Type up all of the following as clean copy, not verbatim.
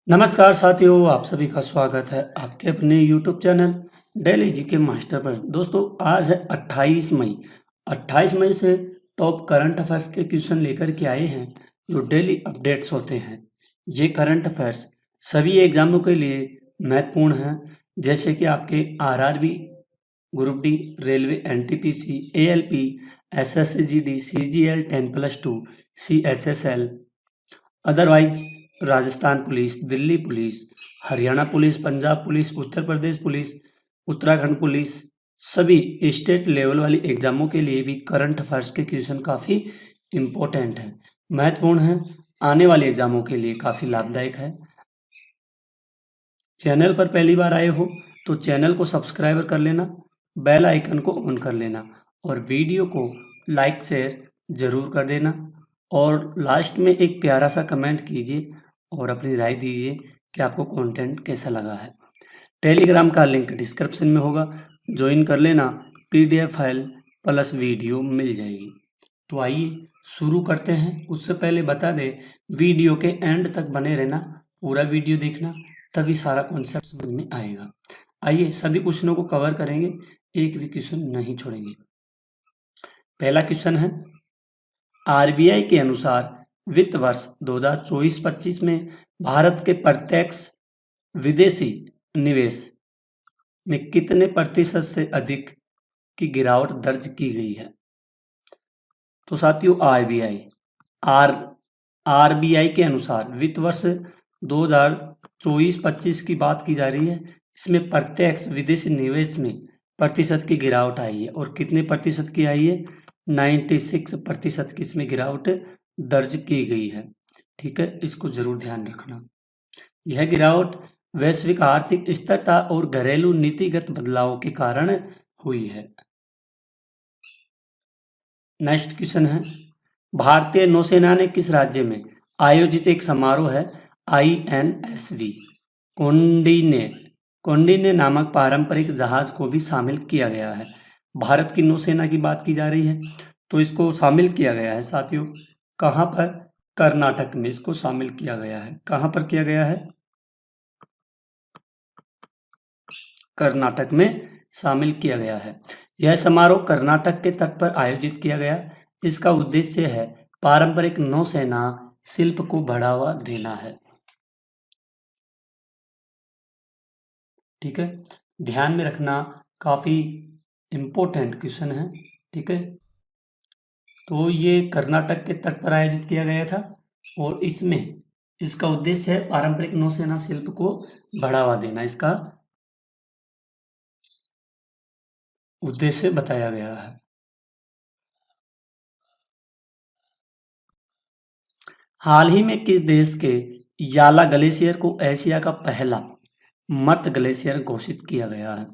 नमस्कार साथियों, आप सभी का स्वागत है आपके अपने YouTube channel daily GK master पर। दोस्तों, आज है 28 मई। 28 मई से टॉप करंट अफेयर्स के क्वेश्चन लेकर के आए हैं जो डेली अपडेट्स होते हैं। ये करंट अफेयर्स सभी एग्जामों के लिए महत्वपूर्ण हैं, जैसे कि आपके RRB, group D, railway, NTPC, ALP, SSC, CGL 10+2, CHSL, otherwise Rajasthan police, Delhi police, Haryana police, Punjab police, Uttar Pradesh police, Uttarakhand police, सभी स्टेट लेवल वाली एग्जामों के लिए भी करंट अफेयर्स के क्वेश्चन काफ़ी इम्पोर्टेंट हैं, महत्वपूर्ण हैं, आने वाले एग्जामों के लिए काफ़ी लाभदायक है। चैनल पर पहली बार आए हो तो चैनल को सब्सक्राइब कर लेना, बेल आइकन को ऑन कर लेना और वीडियो को लाइक शेयर ज़रूर कर देना और लास्ट में एक प्यारा सा कमेंट कीजिए और अपनी राय दीजिए कि आपको कंटेंट कैसा लगा है। टेलीग्राम का लिंक डिस्क्रिप्शन में होगा, ज्वाइन कर लेना, पीडीएफ फाइल प्लस वीडियो मिल जाएगी। तो आइए शुरू करते हैं। उससे पहले बता दें, वीडियो के एंड तक बने रहना, पूरा वीडियो देखना, तभी सारा कॉन्सेप्ट समझ में आएगा। आइए सभी क्वेश्चनों को कवर करेंगे, एक भी क्वेश्चन नहीं छोड़ेंगे। पहला क्वेश्चन है, आरबीआई के अनुसार वित्त वर्ष 2024-25 में भारत के प्रत्यक्ष विदेशी निवेश में कितने प्रतिशत से अधिक की गिरावट दर्ज की गई है? तो साथियों, आरबीआई के अनुसार वित्त वर्ष 2024-25 की बात की जा रही है। इसमें प्रत्यक्ष विदेशी निवेश में प्रतिशत की गिरावट आई है और कितने प्रतिशत की आई है? 96% की इसमें गिरावट दर्ज की गई है। ठीक है, इसको जरूर ध्यान रखना। यह गिरावट वैश्विक आर्थिक स्थिरता और घरेलू नीतिगत बदलावों के कारण हुई है। नेक्स्ट क्वेश्चन है, भारतीय नौसेना ने किस राज्य में आयोजित एक समारोह है आईएनएसवी कौंडिन्य नामक पारंपरिक जहाज को भी शामिल किया गया है? भारत की नौसेना की बात की जा रही है तो इसको शामिल किया गया है साथियों, कहाँ पर? कर्नाटक में इसको शामिल किया गया है। कहाँ पर किया गया है? कर्नाटक में शामिल किया गया है। यह समारोह कर्नाटक के तट पर आयोजित किया गया। इसका उद्देश्य है पारंपरिक नौसेना शिल्प को बढ़ावा देना है। ठीक है, ध्यान में रखना, काफी इम्पोर्टेंट क्वेश्चन है। ठीक है, तो ये कर्नाटक के तट पर आयोजित किया गया था और इसमें इसका उद्देश्य है पारंपरिक नौसेना शिल्प को बढ़ावा देना, इसका उद्देश्य बताया गया है। हाल ही में किस देश के याला ग्लेशियर को एशिया का पहला मर्द ग्लेशियर घोषित किया गया है?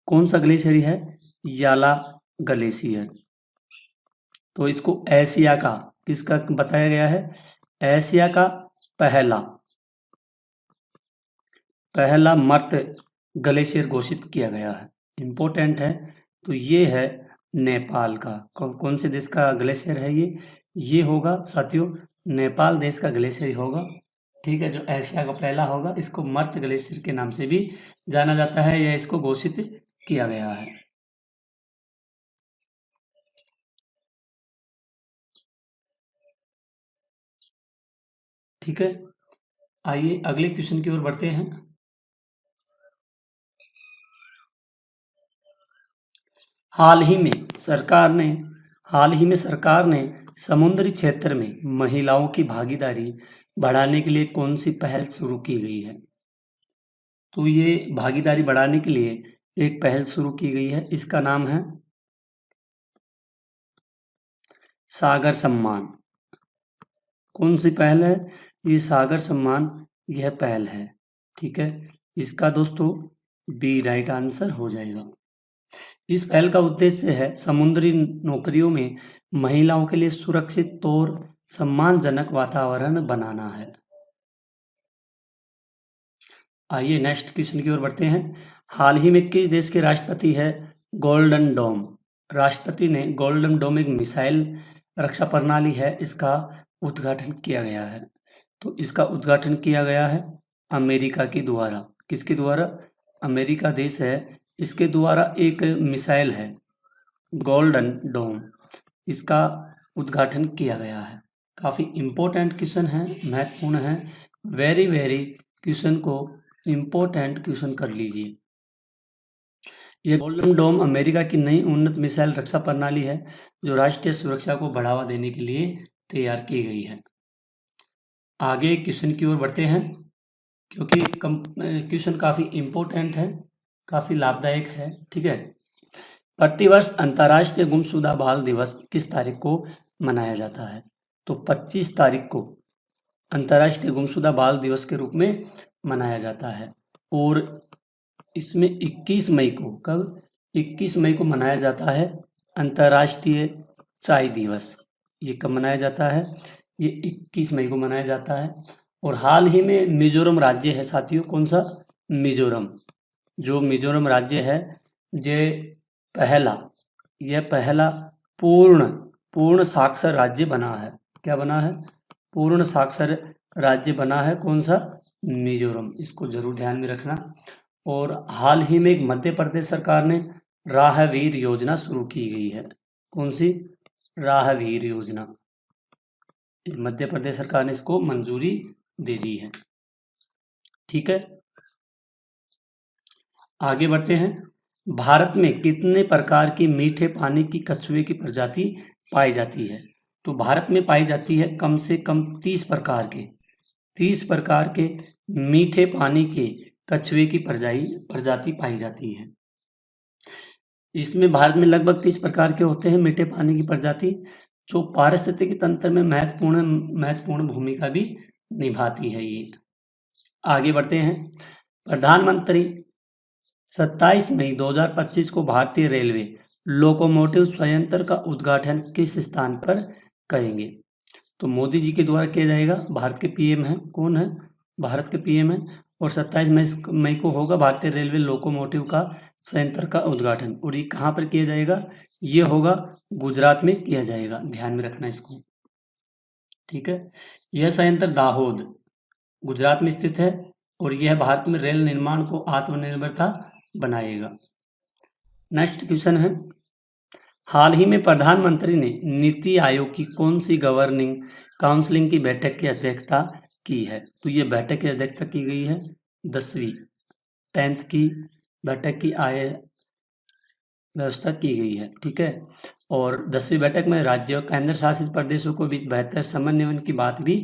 कौन सा ग्लेशियर है? याला ग्लेशियर। तो इसको एशिया का किसका बताया गया है? एशिया का पहला मर्द ग्लेशियर घोषित किया गया है। इम्पोर्टेंट है। तो ये है नेपाल का। कौन से देश का ग्लेशियर है ये होगा साथियों नेपाल देश का ग्लेशियर होगा। ठीक है, जो एशिया का पहला होगा, इसको मर्द ग्लेशियर के नाम से भी जाना जाता है या इसको घोषित किया गया है। ठीक है, आइए अगले क्वेश्चन की ओर बढ़ते हैं। हाल ही में सरकार ने समुद्री क्षेत्र में महिलाओं की भागीदारी बढ़ाने के लिए कौन सी पहल शुरू की गई है? तो ये भागीदारी बढ़ाने के लिए एक पहल शुरू की गई है, इसका नाम है सागर सम्मान। कौन सी पहल है? ये सागर सम्मान, यह पहल है। ठीक है, इसका दोस्तों बी राइट आंसर हो जाएगा। इस पहल का उद्देश्य है समुद्री नौकरियों में महिलाओं के लिए सुरक्षित और सम्मानजनक वातावरण बनाना है। आइए नेक्स्ट क्वेश्चन की ओर बढ़ते हैं। हाल ही में किस देश के राष्ट्रपति है गोल्डन डोम? राष्ट्रपति ने गोल्डन डोम एक मिसाइल रक्षा प्रणाली है, इसका उद्घाटन किया गया है। तो इसका उद्घाटन किया गया है अमेरिका के द्वारा। किसके द्वारा? अमेरिका देश है, इसके द्वारा एक मिसाइल है गोल्डन डोम, इसका उद्घाटन किया गया है। काफ़ी इम्पोर्टेंट क्वेश्चन है, महत्वपूर्ण है, वेरी वेरी क्वेश्चन को इम्पोर्टेंट क्वेश्चन कर लीजिए। यह गोल्डन डोम अमेरिका की नई उन्नत मिसाइल रक्षा प्रणाली है जो राष्ट्रीय सुरक्षा को बढ़ावा देने के लिए तैयार की गई है। आगे क्वेश्चन की ओर बढ़ते हैं, क्योंकि क्वेश्चन काफ़ी इम्पोर्टेंट है, काफ़ी लाभदायक है। ठीक है, प्रतिवर्ष अंतर्राष्ट्रीय गुमशुदा बाल दिवस किस तारीख को मनाया जाता है? तो 25 तारीख को अंतर्राष्ट्रीय गुमशुदा बाल दिवस के रूप में मनाया जाता है। और इसमें 21 मई को, कब? 21 मई को मनाया जाता है अंतर्राष्ट्रीय चाय दिवस। ये कब मनाया जाता है? ये 21 मई को मनाया जाता है। और हाल ही में मिजोरम राज्य है साथियों, कौन सा? मिजोरम। जो मिजोरम राज्य है यह पहला पूर्ण साक्षर राज्य बना है। क्या बना है? पूर्ण साक्षर राज्य बना है। कौन सा? मिजोरम। इसको जरूर ध्यान में रखना। और हाल ही में एक मध्य प्रदेश सरकार ने राहवीर योजना शुरू की गई है। कौन सी? राहवीर योजना। मध्य प्रदेश सरकार ने इसको मंजूरी दे दी है। ठीक है, आगे बढ़ते हैं। भारत में कितने प्रकार की मीठे पानी की कछुए की प्रजाति पाई जाती है? तो भारत में पाई जाती है कम से कम 30 प्रकार के मीठे पानी के कछुए की प्रजाति पाई जाती है। इसमें भारत में लगभग 30 प्रकार के होते हैं मीठे पानी की प्रजाति, जो पारिस्थितिकी तंत्र में महत्वपूर्ण भूमिका भी निभाती है। ये आगे बढ़ते हैं। प्रधानमंत्री 27 मई 2025 को भारतीय रेलवे लोकोमोटिव संयंत्र का उद्घाटन किस स्थान पर करेंगे? तो मोदी जी के द्वारा किया जाएगा। भारत के पीएम हैं। कौन है? भारत के पीएम हैं। और 27 मई को होगा भारतीय रेलवे लोकोमोटिव का संयंत्र का उद्घाटन। और ये कहाँ पर किया जाएगा? ये होगा गुजरात में किया जाएगा। ध्यान में रखना इसको। ठीक है, यह संयंत्र दाहोद गुजरात में स्थित है और यह भारत में रेल निर्माण को आत्मनिर्भरता बनाएगा। नेक्स्ट क्वेश्चन है, हाल ही में प्रधानमंत्री ने नीति आयोग की कौन सी गवर्निंग काउंसिलिंग की बैठक की अध्यक्षता की है? तो ये बैठक की अध्यक्षता की गई है 10th की बैठक की व्यवस्था की गई है। ठीक है, और 10वीं बैठक में राज्यों और केंद्र शासित प्रदेशों को बीच बेहतर समन्वय की बात भी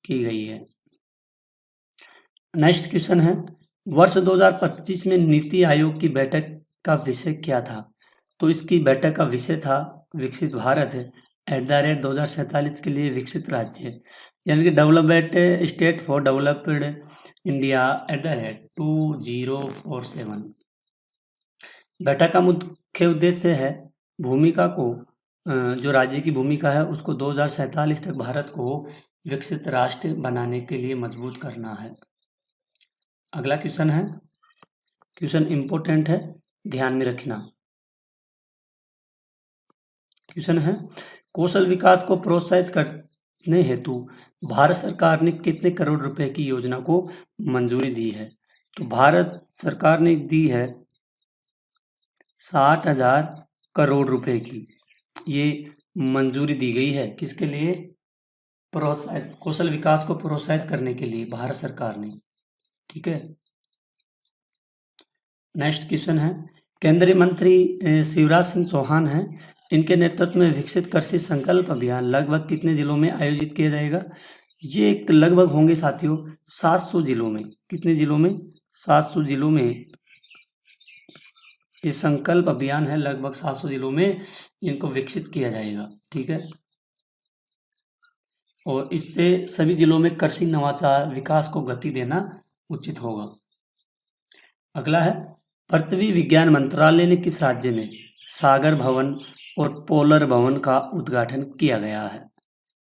की गई है। नेक्स्ट क्वेश्चन है, वर्ष 2025 में नीति आयोग की बैठक का विषय क्या था? तो इसकी बैठक का विषय था विकसित भारत @ 2047 के लिए विकसित राज्य, यानी कि development state for developed India @2047। बैठक का मुख्य उद्देश्य है भूमिका को, जो राज्य की भूमिका है उसको 2047 तक भारत को विकसित राष्ट्र बनाने के लिए मजबूत करना है। अगला क्वेश्चन है, क्वेश्चन इंपॉर्टेंट है, ध्यान में रखना। क्वेश्चन है, कौशल विकास को प्रोत्साहित करने हेतु भारत सरकार ने कितने करोड़ रुपए की योजना को मंजूरी दी है? तो भारत सरकार ने दी है 60,000 करोड़ रुपए की ये मंजूरी दी गई है। किसके लिए? प्रोत्साहित, कौशल विकास को प्रोत्साहित करने के लिए भारत सरकार ने। ठीक है, नेक्स्ट क्वेश्चन है, केंद्रीय मंत्री शिवराज सिंह चौहान हैं, इनके नेतृत्व में विकसित कृषि संकल्प अभियान लगभग कितने जिलों में आयोजित किया जाएगा? ये लगभग होंगे साथियों 700 जिलों में। कितने जिलों में? 700 जिलों में ये संकल्प अभियान है, लगभग 700 जिलों में इनको विकसित किया जाएगा। ठीक है, और इससे सभी जिलों में कृषि नवाचार विकास को गति देना उचित होगा। अगला है, पृथ्वी विज्ञान मंत्रालय ने किस राज्य में सागर भवन और पोलर भवन का उद्घाटन किया गया है?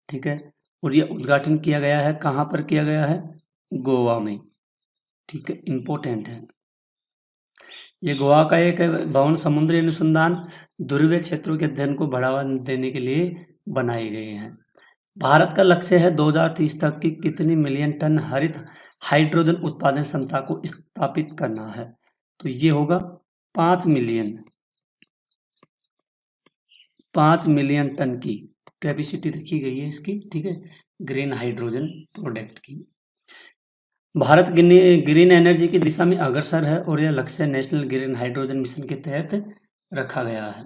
ठीक है, और ये उद्घाटन किया गया है कहाँ पर किया गया है? गोवा में। ठीक है, इंपॉर्टेंट है। ये गोवा का एक भवन समुद्री अनुसंधान ध्रुवीय क्षेत्रों के अध्ययन को बढ़ावा देने के लिए बनाए गए हैं। भारत का लक्ष्य है 2030 तक की कितनी मिलियन टन हरित हाइड्रोजन उत्पादन क्षमता को स्थापित करना है। तो ये होगा 5 मिलियन 5 मिलियन टन की कैपेसिटी रखी गई है इसकी, ठीक है, ग्रीन हाइड्रोजन प्रोडक्ट की। भारत ग्रीन एनर्जी की दिशा में अग्रसर है और यह लक्ष्य नेशनल ग्रीन हाइड्रोजन मिशन के तहत रखा गया है।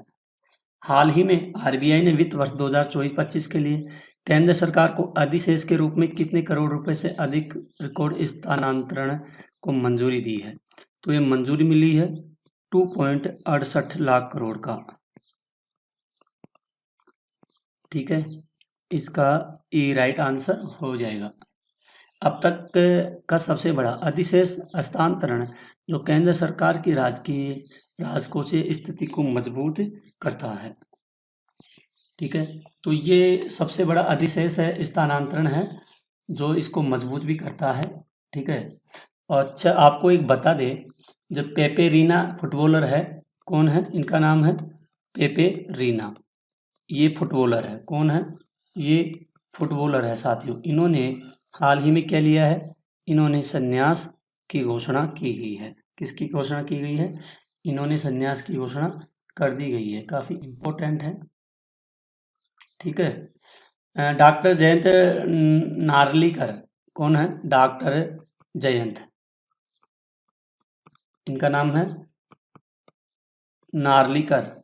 हाल ही में आरबीआई ने वित्त वर्ष 2024-25 के लिए केंद्र सरकार को अधिशेष के रूप में कितने करोड़ रुपए से अधिक रिकॉर्ड स्थानांतरण को मंजूरी दी है। तो ये मंजूरी मिली है 2.68 लाख करोड़ का, ठीक है, इसका ई राइट आंसर हो जाएगा। अब तक का सबसे बड़ा अधिशेष हस्तांतरण जो केंद्र सरकार की राजकोषीय स्थिति को मजबूत करता है, ठीक है, तो ये सबसे बड़ा अधिशेष है, स्थानांतरण है जो इसको मजबूत भी करता है, ठीक है। और अच्छा आपको एक बता दे, जो पेपे रीना फुटबॉलर है, कौन है, इनका नाम है पेपे रीना, ये फुटबॉलर है, कौन है, ये फुटबॉलर है साथियों। इन्होंने हाल ही में क्या लिया है, इन्होंने संन्यास की घोषणा की गई है। किसकी घोषणा की गई है, इन्होंने संन्यास की घोषणा कर दी गई है, काफी इम्पोर्टेंट है, ठीक है। डॉक्टर जयंत नार्लिकर, कौन है, डॉक्टर जयंत, इनका नाम है नार्लिकर।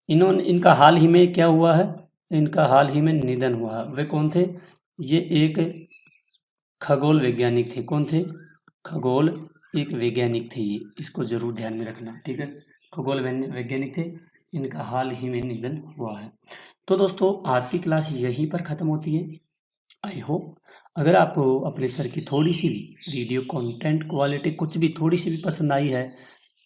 इनका हाल ही में क्या हुआ है, इनका हाल ही में निधन हुआ। वे कौन थे, ये एक खगोल वैज्ञानिक थे, कौन थे, खगोल एक वैज्ञानिक थे, ये इसको जरूर ध्यान में रखना, ठीक है, खगोल वैज्ञानिक थे, इनका हाल ही में निधन हुआ है। तो दोस्तों आज की क्लास यहीं पर ख़त्म होती है। आई होप अगर आपको अपने सर की थोड़ी सी भी वीडियो कंटेंट क्वालिटी कुछ भी थोड़ी सी भी पसंद आई है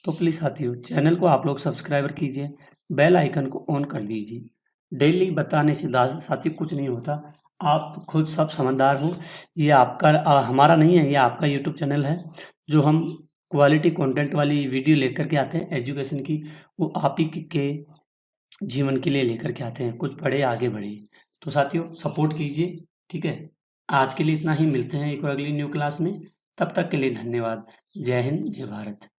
तो प्लीज़ साथियों चैनल को आप लोग सब्सक्राइबर कीजिए, बेल आइकन को ऑन कर दीजिए। डेली बताने से साथियों कुछ नहीं होता, आप खुद सब समझदार हो। ये आपका हमारा नहीं है, ये आपका यूट्यूब चैनल है। जो हम क्वालिटी कंटेंट वाली वीडियो लेकर के आते हैं एजुकेशन की, वो आप ही के जीवन के लिए लेकर के आते हैं, कुछ पढ़े आगे बढ़े। तो साथियों सपोर्ट कीजिए, ठीक है। आज के लिए इतना ही, मिलते हैं एक और अगली न्यू क्लास में, तब तक के लिए धन्यवाद। जय हिंद, जय भारत।